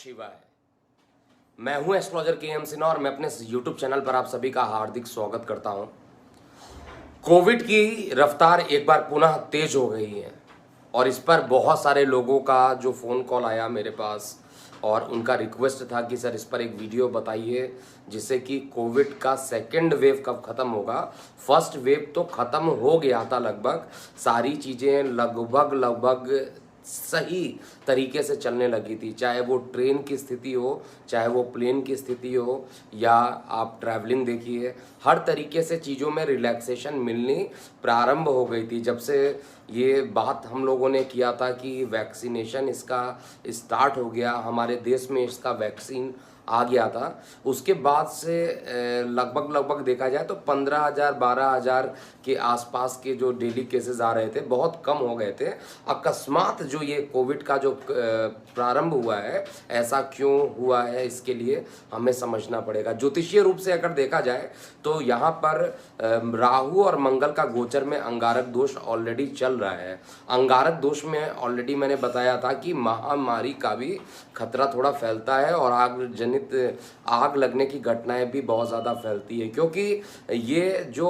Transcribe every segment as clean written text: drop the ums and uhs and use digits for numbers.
शिवाय। मैं हूं एस्ट्रोलॉजर के.एम. सिन्हा और मैं अपने यूट्यूब चैनल पर आप सभी का हार्दिक स्वागत करता हूं। कोविड की रफ्तार एक बार पुनः तेज हो गई है और इस पर बहुत सारे लोगों का जो फ़ोन कॉल आया मेरे पास और उनका रिक्वेस्ट था कि सर इस पर एक वीडियो बताइए जिससे कि कोविड का सेकंड वेव कब ख़त्म होगा। फर्स्ट वेव तो ख़त्म हो गया था लगभग, सारी चीज़ें लगभग सही तरीके से चलने लगी थी, चाहे वो ट्रेन की स्थिति हो, चाहे वो प्लेन की स्थिति हो, या आप ट्रैवलिंग देखिए, हर तरीके से चीज़ों में रिलैक्सेशन मिलनी प्रारंभ हो गई थी। जब से ये बात हम लोगों ने किया था कि वैक्सीनेशन इसका स्टार्ट हो गया, हमारे देश में इसका वैक्सीन आ गया था, उसके बाद से लगभग देखा जाए तो 15,000 12,000 के आसपास के जो डेली केसेस आ रहे थे बहुत कम हो गए थे। अकस्मात जो ये कोविड का जो प्रारंभ हुआ है, ऐसा क्यों हुआ है इसके लिए हमें समझना पड़ेगा। ज्योतिषीय रूप से अगर देखा जाए तो यहाँ पर राहु और मंगल का गोचर में अंगारक दोष ऑलरेडी चल रहा है। अंगारक दोष में ऑलरेडी मैंने बताया था कि महामारी का भी खतरा थोड़ा फैलता है और आग जनित आग लगने की घटनाएं भी बहुत ज़्यादा फैलती है, क्योंकि ये जो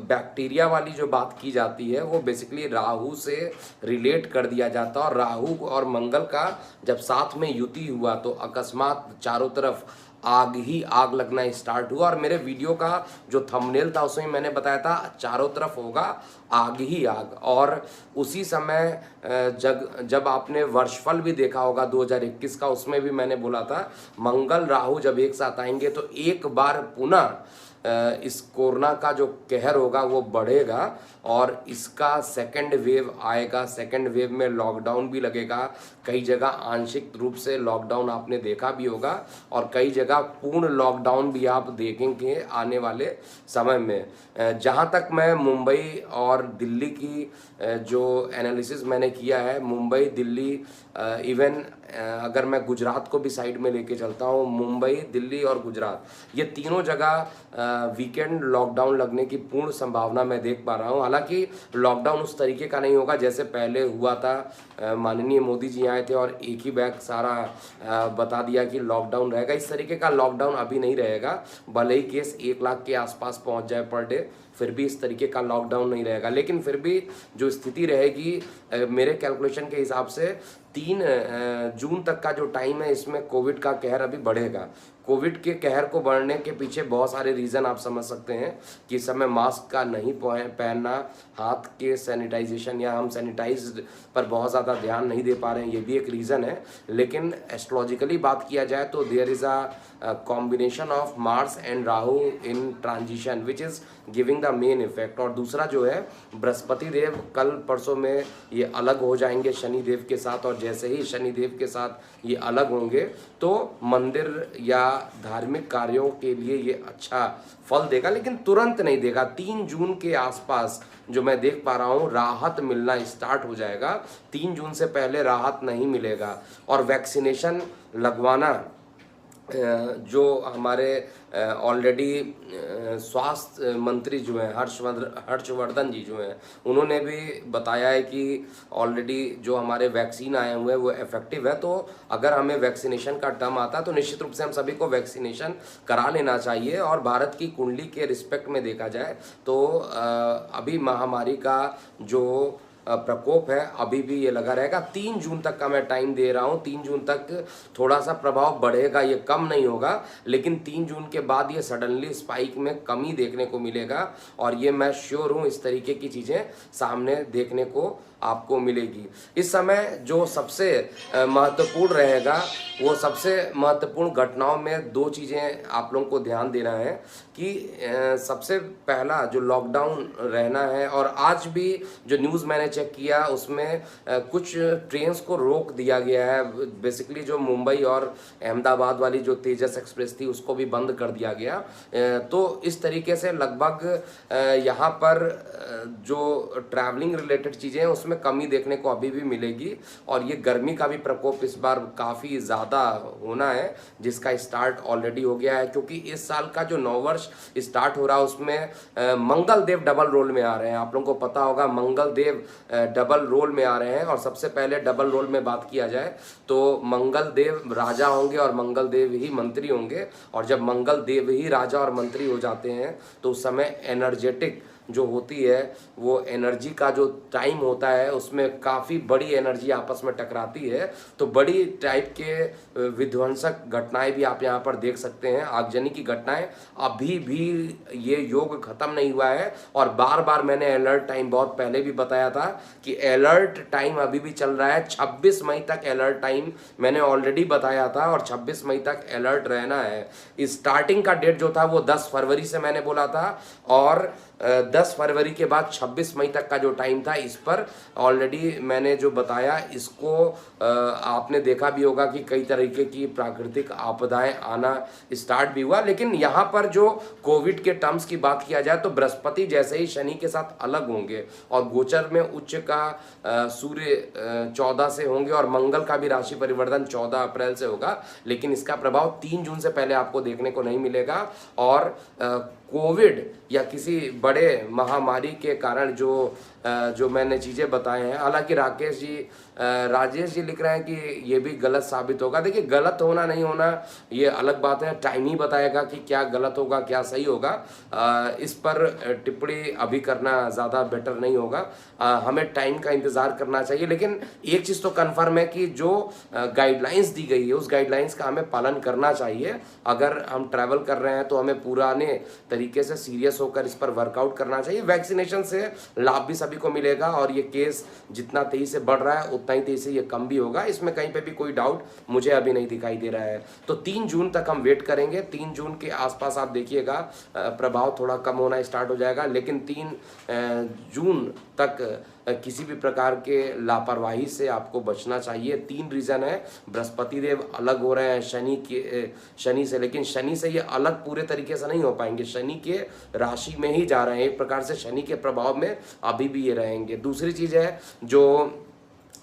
बैक्टीरिया वाली जो बात की जाती है वो बेसिकली राहु से रिलेट कर दिया जाता है। और राहु और मंगल का जब साथ में युति हुआ तो अकस्मात चारों तरफ आग ही आग लगना स्टार्ट हुआ। और मेरे वीडियो का जो थंबनेल था उसमें मैंने बताया था चारों तरफ होगा आग ही आग। और उसी समय जब आपने वर्षफल भी देखा होगा 2021 का, उसमें भी मैंने बोला था मंगल राहु जब एक साथ आएंगे तो एक बार पुनः इस कोरोना का जो कहर होगा वो बढ़ेगा और इसका सेकंड वेव आएगा। सेकंड वेव में लॉकडाउन भी लगेगा, कई जगह आंशिक रूप से लॉकडाउन आपने देखा भी होगा और कई जगह पूर्ण लॉकडाउन भी आप देखेंगे आने वाले समय में। जहाँ तक मैं मुंबई और दिल्ली की जो एनालिसिस मैंने किया है, मुंबई दिल्ली इवन अगर मैं गुजरात को भी साइड में लेके चलता हूँ, मुंबई दिल्ली और गुजरात ये तीनों जगह वीकेंड लॉकडाउन लगने की पूर्ण संभावना मैं देख पा रहा हूँ। हालांकि लॉकडाउन उस तरीके का नहीं होगा जैसे पहले हुआ था। माननीय मोदी जी आए थे और एक ही बैग सारा बता दिया कि लॉकडाउन रहेगा। इस तरीके का लॉकडाउन अभी नहीं रहेगा, भले ही केस 1 लाख के आसपास पहुंच जाए पर डे, फिर भी इस तरीके का लॉकडाउन नहीं रहेगा। लेकिन फिर भी जो स्थिति रहेगी मेरे कैलकुलेशन के हिसाब से 3 जून तक का जो टाइम है इसमें कोविड का कहर अभी बढ़ेगा। कोविड के कहर को बढ़ने के पीछे बहुत सारे रीज़न आप समझ सकते हैं कि इस समय मास्क का नहीं पहनना, हाथ के सैनिटाइजेशन या हम सैनिटाइज पर बहुत ज़्यादा ध्यान नहीं दे पा रहे हैं, ये भी एक रीज़न है। लेकिन एस्ट्रोलॉजिकली बात किया जाए तो there is a combination of Mars and Rahu in transition which is giving the main effect. और दूसरा जो है बृहस्पति देव कल परसों में ये अलग हो जाएंगे शनि देव के साथ, और जैसे ही शनि देव के साथ ये अलग होंगे तो मंदिर या धार्मिक कार्यों के लिए ये अच्छा फल देगा, लेकिन तुरंत नहीं देगा। 3 जून के आसपास जो मैं देख पा रहा हूँ राहत मिलना स्टार्ट हो जाएगा। 3 जून से पहले राहत नहीं मिलेगा। और वैक्सीनेशन लगवाना जो हमारे ऑलरेडी स्वास्थ्य मंत्री जो हैं हर्षवर्धन जी जो हैं, उन्होंने भी बताया है कि ऑलरेडी जो हमारे वैक्सीन आए हुए हैं वो इफेक्टिव है। तो अगर हमें वैक्सीनेशन का टर्म आता है तो निश्चित रूप से हम सभी को वैक्सीनेशन करा लेना चाहिए। और भारत की कुंडली के रिस्पेक्ट में देखा जाए तो अभी महामारी का जो प्रकोप है अभी भी ये लगा रहेगा। 3 जून तक का मैं टाइम दे रहा हूँ। 3 जून तक थोड़ा सा प्रभाव बढ़ेगा, ये कम नहीं होगा, लेकिन 3 जून के बाद ये सडनली स्पाइक में कमी देखने को मिलेगा। और ये मैं श्योर हूँ इस तरीके की चीज़ें सामने देखने को आपको मिलेगी। इस समय जो सबसे महत्वपूर्ण रहेगा, वो सबसे महत्वपूर्ण घटनाओं में 2 चीज़ें आप लोगों को ध्यान देना है कि सबसे पहला जो लॉकडाउन रहना है। और आज भी जो न्यूज़ मैंने चेक किया उसमें कुछ ट्रेन्स को रोक दिया गया है। बेसिकली जो मुंबई और अहमदाबाद वाली जो तेजस एक्सप्रेस थी उसको भी बंद कर दिया गया। तो इस तरीके से लगभग यहाँ पर जो ट्रैवलिंग रिलेटेड चीज़ें हैं उसमें उसमें कमी देखने को अभी भी मिलेगी। और ये गर्मी का भी प्रकोप इस बार काफ़ी ज़्यादा होना है, जिसका स्टार्ट ऑलरेडी हो गया है, क्योंकि इस साल का जो नववर्ष स्टार्ट हो रहा है उसमें मंगल देव डबल रोल में आ रहे हैं। आप लोगों को पता होगा मंगल देव डबल रोल में आ रहे हैं। और सबसे पहले डबल रोल में बात किया जाए तो मंगल देव राजा होंगे और मंगल देव ही मंत्री होंगे। और जब मंगल देव ही राजा और मंत्री हो जाते हैं तो उस समय एनर्जेटिक जो होती है वो एनर्जी का जो टाइम होता है उसमें काफ़ी बड़ी एनर्जी आपस में टकराती है। तो बड़ी टाइप के विध्वंसक घटनाएं भी आप यहाँ पर देख सकते हैं, आगजनी की घटनाएं। अभी भी ये योग खत्म नहीं हुआ है और बार बार मैंने अलर्ट टाइम बहुत पहले भी बताया था कि अलर्ट टाइम अभी भी चल रहा है। 26 मई तक अलर्ट टाइम मैंने ऑलरेडी बताया था और 26 मई तक अलर्ट रहना है। स्टार्टिंग का डेट जो था वो 10 फरवरी से मैंने बोला था और 10 फरवरी के बाद 26 मई तक का जो टाइम था इस पर ऑलरेडी मैंने जो बताया, इसको आपने देखा भी होगा कि कई तरीके की प्राकृतिक आपदाएं आना स्टार्ट भी हुआ। लेकिन यहाँ पर जो कोविड के टर्म्स की बात किया जाए तो बृहस्पति जैसे ही शनि के साथ अलग होंगे और गोचर में उच्च का सूर्य 14 से होंगे और मंगल का भी राशि परिवर्तन 14 अप्रैल से होगा। लेकिन इसका प्रभाव 3 जून से पहले आपको देखने को नहीं मिलेगा। और कोविड या किसी बड़े महामारी के कारण जो मैंने चीज़ें बताए हैं, हालांकि राजेश जी लिख रहे हैं कि ये भी गलत साबित होगा। देखिए, गलत होना नहीं होना ये अलग बात है, टाइम ही बताएगा कि क्या गलत होगा क्या सही होगा। इस पर टिप्पणी अभी करना ज़्यादा बेटर नहीं होगा, हमें टाइम का इंतज़ार करना चाहिए। लेकिन एक चीज़ तो कन्फर्म है कि जो गाइडलाइंस दी गई है उस गाइडलाइंस का हमें पालन करना चाहिए। अगर हम ट्रैवल कर रहे हैं तो हमें पुराने तरीके से सीरियस होकर इस पर वर्कआउट करना चाहिए। वैक्सीनेशन से लाभ भी सभी को मिलेगा और ये केस जितना तेजी से बढ़ रहा है उतना ही तेजी से ये कम भी होगा, इसमें कहीं पे भी कोई डाउट मुझे अभी नहीं दिखाई दे रहा है। तो 3 जून तक हम वेट करेंगे। 3 जून के आसपास आप देखिएगा प्रभाव थोड़ा कम होना स्टार्ट हो जाएगा। लेकिन 3 जून तक किसी भी प्रकार के लापरवाही से आपको बचना चाहिए। 3 रीज़न है, बृहस्पति देव अलग हो रहे हैं शनि से, लेकिन शनि से ये अलग पूरे तरीके से नहीं हो पाएंगे, शनि के राशि में ही जा रहे हैं, एक प्रकार से शनि के प्रभाव में अभी भी ये रहेंगे। दूसरी चीज़ है जो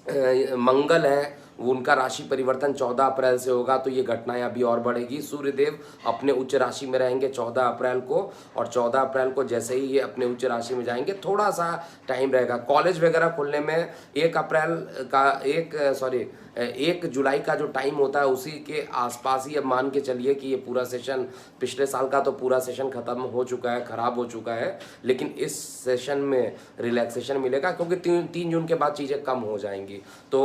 मंगल है उनका राशि परिवर्तन 14 अप्रैल से होगा, तो ये घटनाएं अभी और बढ़ेगी। सूर्यदेव अपने उच्च राशि में रहेंगे 14 अप्रैल को और 14 अप्रैल को जैसे ही ये अपने उच्च राशि में जाएंगे थोड़ा सा टाइम रहेगा। कॉलेज वगैरह खुलने में 1 जुलाई का जो टाइम होता है उसी के आसपास ही अब मान के चलिए कि ये पूरा सेशन, पिछले साल का तो पूरा सेशन खत्म हो चुका है, खराब हो चुका है, लेकिन इस सेशन में रिलैक्सेशन मिलेगा क्योंकि 3 जून के बाद चीज़ें कम हो जाएंगी। तो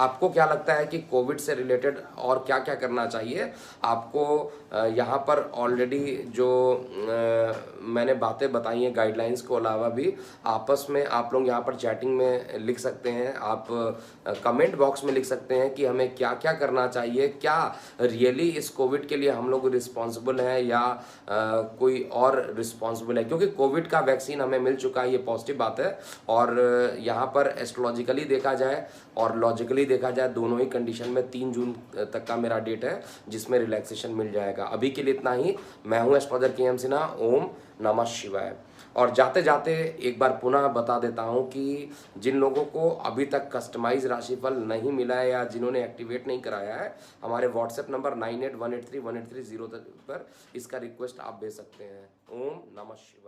आपको क्या लगता है कि कोविड से रिलेटेड और क्या क्या करना चाहिए? आपको यहाँ पर ऑलरेडी जो मैंने बातें बताई हैं गाइडलाइंस को अलावा भी आपस में आप लोग यहाँ पर चैटिंग में लिख सकते हैं, आप कमेंट बॉक्स में लिख सकते हैं कि हमें क्या क्या करना चाहिए, क्या रियली इस कोविड के लिए हम लोग रिस्पॉन्सिबल हैं या कोई और रिस्पॉन्सिबल है, क्योंकि कोविड का वैक्सीन हमें मिल चुका है, ये पॉजिटिव बात है। और यहाँ पर एस्ट्रोलॉजिकली देखा जाए और लॉजिकली देखा जाए दोनों ही कंडीशन में 3 जून तक का मेरा डेट है जिसमें रिलैक्सेशन मिल जाएगा। अभी के लिए इतना ही। मैं हूँ एस्ट्रोलॉजर के.एम. सिन्हा। ओम नमः शिवाय। और जाते जाते एक बार पुनः बता देता हूं कि जिन लोगों को अभी तक कस्टमाइज राशिफल नहीं मिला है या जिन्होंने एक्टिवेट नहीं कराया है, हमारे व्हाट्सएप नंबर 9818318303 पर इसका रिक्वेस्ट आप भेज सकते हैं। ओम नमः शिवाय।